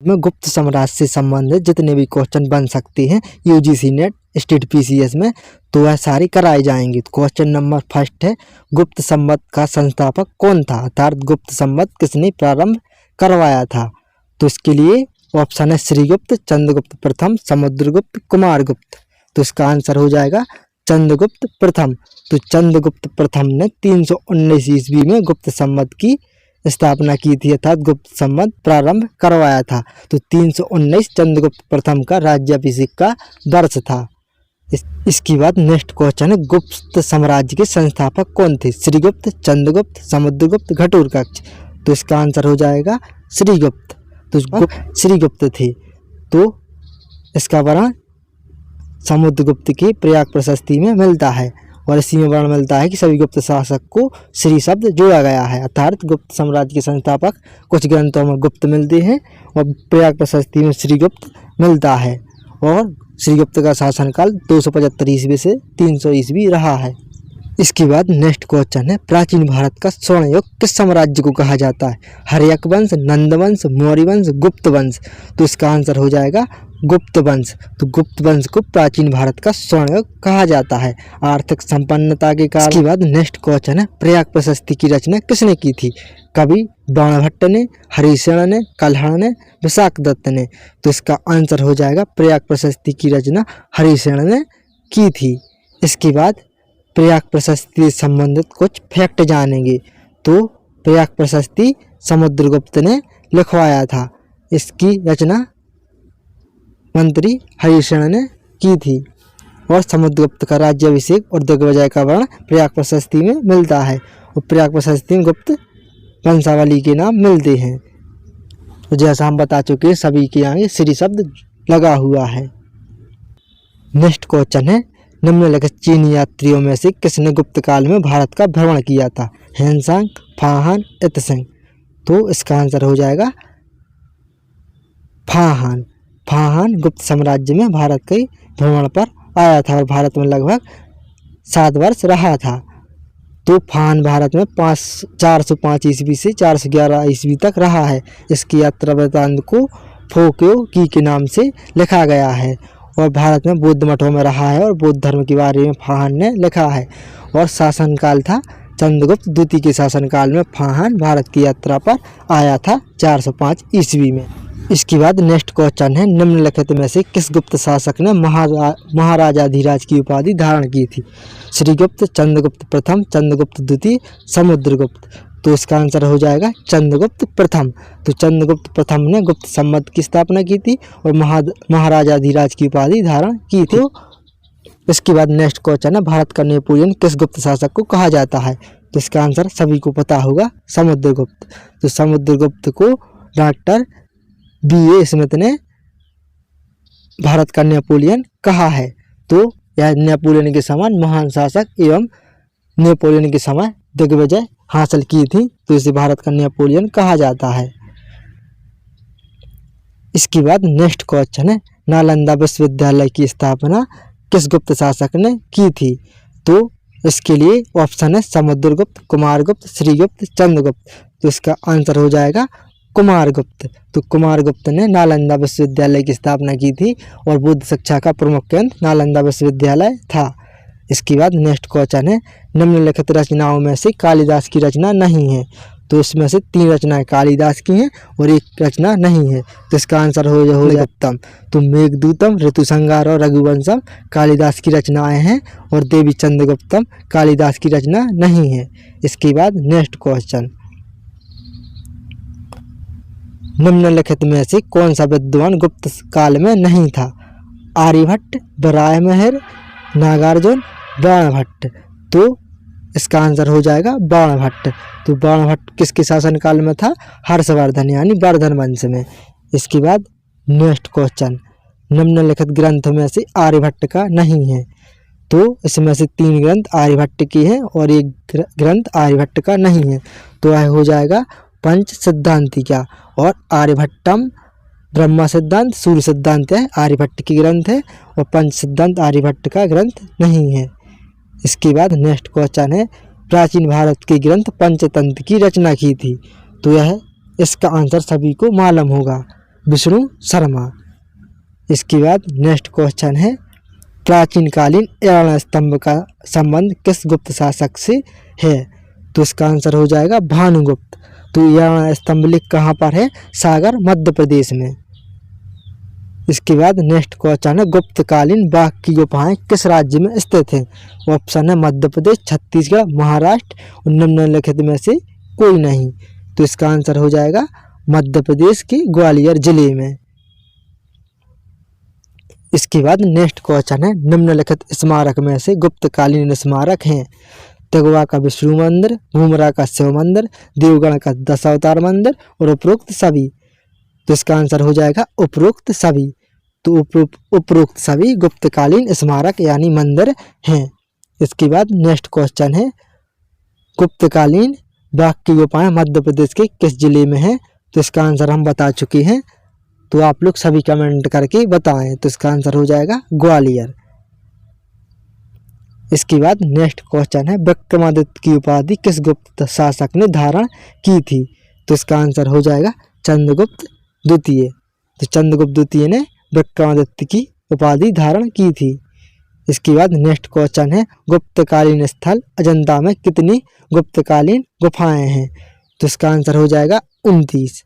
में गुप्त साम्राज्य से संबंधित जितने भी क्वेश्चन बन सकते हैं यूजीसी नेट स्टेट पीसीएस में, तो वह सारी कराई जाएंगी। क्वेश्चन नंबर फर्स्ट है, गुप्त संवत का संस्थापक कौन था, अर्थात गुप्त संवत किसने प्रारंभ करवाया था। तो इसके लिए ऑप्शन है श्रीगुप्त, चंद्रगुप्त प्रथम, समुद्रगुप्त, कुमारगुप्त। तो इसका आंसर हो जाएगा चंद्रगुप्त प्रथम। तो चंद्रगुप्त प्रथम ने 319 ईस्वी में गुप्त संवत की स्थापना की थी, अर्थात गुप्त संवत प्रारंभ करवाया था। तो 319 चंद्रगुप्त प्रथम का राज्याभिषेक का वर्ष था। इसके बाद नेक्स्ट क्वेश्चन है, गुप्त साम्राज्य के संस्थापक कौन थे, श्रीगुप्त, चंद्रगुप्त, समुद्रगुप्त, घटोत्कच। तो इसका आंसर हो जाएगा श्रीगुप्त। तो श्रीगुप्त थे। तो इसका वर्ण समुद्रगुप्त की प्रयाग प्रशस्ति में मिलता है और इसी में वर्ण मिलता है कि सभी गुप्त शासक को श्री शब्द जोड़ा गया है, अर्थात गुप्त साम्राज्य के संस्थापक कुछ ग्रंथों में गुप्त मिलते हैं और प्रयाग प्रशस्ति में श्रीगुप्त मिलता है। और श्रीगुप्त का शासनकाल 275 ईस्वी से 300 ईस्वी रहा है। इसके बाद नेक्स्ट क्वेश्चन है, प्राचीन भारत का स्वर्ण युग किस साम्राज्य को कहा जाता है, हर्यक वंश, नंद वंश, मौर्य वंश, गुप्त वंश। तो इसका आंसर हो जाएगा गुप्त वंश। तो गुप्त वंश को प्राचीन भारत का स्वर्ण युग कहा जाता है आर्थिक संपन्नता के कारण। इसके बाद नेक्स्ट क्वेश्चन है, प्रयाग प्रशस्ति की रचना किसने की थी, कवि बाणभट्ट ने, हरिसेन ने, कल्हण ने, विशाखदत्त ने। तो इसका आंसर हो जाएगा प्रयाग प्रशस्ति की रचना हरिसेन ने की थी। इसके बाद प्रयाग प्रशस्ति से संबंधित कुछ फैक्ट जानेंगे। तो प्रयाग प्रशस्ति समुद्रगुप्त ने लिखवाया था, इसकी रचना मंत्री हरिसेन ने की थी। और समुद्रगुप्त का राज्याभिषेक और दिग्विजय का वर्ण प्रयाग प्रशस्ति में मिलता है और प्रयाग प्रशस्ति में गुप्त वंशावली के नाम मिलते हैं। तो जैसा हम बता चुके हैं सभी के आगे श्री शब्द लगा हुआ है। नेक्स्ट क्वेश्चन है, निम्नलिखित चीनी यात्रियों में से किसने गुप्त काल में भारत का भ्रमण किया था, ह्वेनसांग, फाहान, इत्सेंग। तो इसका आंसर हो जाएगा फाहान। फाहान गुप्त साम्राज्य में भारत के भ्रमण पर आया था और भारत में लगभग 7 वर्ष रहा था। तो फाहान भारत में 405 ईस्वी से 411 ईस्वी तक रहा है। इसकी यात्रा वृत्तांत को फोक्यो की के नाम से लिखा गया है और भारत में बौद्ध मठों में रहा है और बौद्ध धर्म के बारे में फाहान ने लिखा है। और शासनकाल था चंद्रगुप्त द्वितीय के शासनकाल में फाहान भारत की यात्रा पर आया था 405 ईस्वी में। इसके बाद नेक्स्ट क्वेश्चन है, निम्नलिखित में से किस गुप्त शासक ने महाराजाधिराज की उपाधि धारण की थी, श्रीगुप्त, चंद्रगुप्त प्रथम, चंद्रगुप्त द्वितीय, समुद्रगुप्त। तो इसका आंसर हो जाएगा चंद्रगुप्त प्रथम। तो चंद्रगुप्त प्रथम ने गुप्त संवत की स्थापना की थी और महाराजाधिराज की उपाधि धारण की थी। इसके बाद नेक्स्ट क्वेश्चन है, भारत का नेपोलियन किस गुप्त शासक को कहा जाता है। तो इसका आंसर सभी को पता होगा, समुद्रगुप्त। तो समुद्रगुप्त को डॉक्टर B.A. स्मिथ ने भारत का नेपोलियन कहा है। तो यह नेपोलियन के समान महान शासक एवं नेपोलियन के समय दिग्विजय हासिल की थी, तो इसे भारत का नेपोलियन कहा जाता है। इसके बाद नेक्स्ट क्वेश्चन है, नालंदा विश्वविद्यालय की स्थापना किस गुप्त शासक ने की थी। तो इसके लिए ऑप्शन है समुद्रगुप्त, कुमारगुप्त, श्रीगुप्त, चंद्रगुप्त। तो इसका आंसर हो जाएगा कुमारगुप्त। तो कुमारगुप्त ने नालंदा विश्वविद्यालय की स्थापना की थी और बौद्ध शिक्षा का प्रमुख केंद्र नालंदा विश्वविद्यालय था। इसके बाद नेक्स्ट क्वेश्चन है, निम्नलिखित रचनाओं में से कालिदास की रचना नहीं है। तो इसमें से 3 रचनाएं कालिदास की हैं और 1 रचना नहीं है। तो इसका आंसर हो जाएगा उत्तम। तो मेघदूतम, ऋतुसंहार और रघुवंशम कालिदास की रचनाएं हैं और देवी चंद्रगुप्तम कालिदास की रचना नहीं है। इसके बाद नेक्स्ट क्वेश्चन, निम्नलिखित में से कौन सा विद्वान गुप्त काल में नहीं था, आर्यभट्ट, बराहमिहिर, नागार्जुन, बाणभट्ट। तो इसका आंसर हो जाएगा बाणभट्ट। तो बाणभट्ट किसके शासनकाल में था, हर्षवर्धन यानी वर्धन वंश में। इसके बाद नेक्स्ट क्वेश्चन, निम्नलिखित ग्रंथ में से आर्यभट्ट का नहीं है। तो इसमें से 3 ग्रंथ आर्यभट्ट की है और 1 ग्रंथ आर्यभट्ट का नहीं है। तो यह हो जाएगा पंच सिद्धांतिका और आर्यभट्टम ब्रह्म सिद्धांत, सूर्य सिद्धांत है आर्यभट्ट की ग्रंथ है और पंच सिद्धांत आर्यभट्ट का ग्रंथ नहीं है। इसके बाद नेक्स्ट क्वेश्चन है, प्राचीन भारत के ग्रंथ पंचतंत्र की रचना की थी। तो यह इसका आंसर सभी को मालूम होगा, विष्णु शर्मा। इसके बाद नेक्स्ट क्वेश्चन है, प्राचीन कालीन ऐरावत स्तंभ का संबंध किस गुप्त शासक से है? तो इसका आंसर हो जाएगा भानुगुप्त। तो ऐरावत स्तंभ लिख कहाँ पर है? सागर मध्य प्रदेश में। इसके बाद नेक्स्ट क्वेश्चन है, गुप्तकालीन बाघ की गुफाएं किस राज्य में स्थित हैं? ऑप्शन है मध्य प्रदेश, छत्तीसगढ़, महाराष्ट्र और निम्नलिखित में से कोई नहीं। तो इसका आंसर हो जाएगा मध्य प्रदेश के ग्वालियर जिले में। इसके बाद नेक्स्ट क्वेश्चन है, निम्नलिखित स्मारक में से गुप्तकालीन स्मारक हैं? तगवा का विष्णु मंदिर, भूमरा का शिव मंदिर, देवगढ़ का दशावतार मंदिर और उपरोक्त सभी। तो इसका आंसर हो जाएगा उपरोक्त सभी। तो उपरोक्त सभी गुप्तकालीन स्मारक यानी मंदिर हैं। इसके बाद नेक्स्ट क्वेश्चन है, गुप्तकालीन बाघ की गुफाएं मध्य प्रदेश के किस जिले में है? तो इसका आंसर हम बता चुके हैं, तो आप लोग सभी कमेंट करके बताएं। तो इसका आंसर हो जाएगा ग्वालियर। इसके बाद नेक्स्ट क्वेश्चन है, विक्रमादित्य की उपाधि किस गुप्त शासक ने धारण की थी? तो इसका आंसर हो जाएगा चंद्रगुप्त द्वितीय। तो चंद्रगुप्त द्वितीय ने विक्रमादित्य की उपाधि धारण की थी। इसके बाद नेक्स्ट क्वेश्चन है, गुप्तकालीन स्थल अजंता में कितनी गुप्तकालीन गुफाएं हैं? तो इसका आंसर हो जाएगा 29।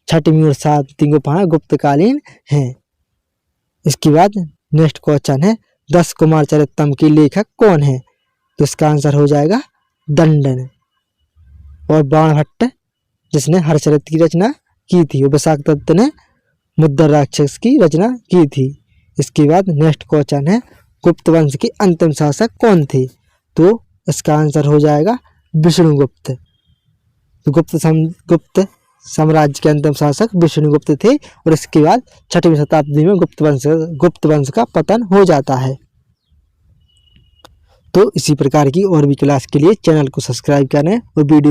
छठवीं और सातवीं गुफाएं गुप्तकालीन हैं। इसके बाद नेक्स्ट क्वेश्चन है, 10 कुमार चरितम के लेखक कौन है? तो इसका आंसर हो जाएगा दंडन। और बाणभट्ट जिसने हर्षचरित की रचना की थी, और विशाखदत्त ने मुद्दर राक्षस की रचना की थी। इसके बाद नेक्स्ट क्वेश्चन है, गुप्त वंश के अंतिम शासक कौन थे? तो इसका आंसर हो जाएगा विष्णुगुप्त। तो गुप्त साम्राज्य के अंतिम शासक विष्णुगुप्त थे। और इसके बाद 6वीं शताब्दी में गुप्त वंश का पतन हो जाता है। तो इसी प्रकार की और भी क्लास के लिए चैनल को सब्सक्राइब करें और वीडियो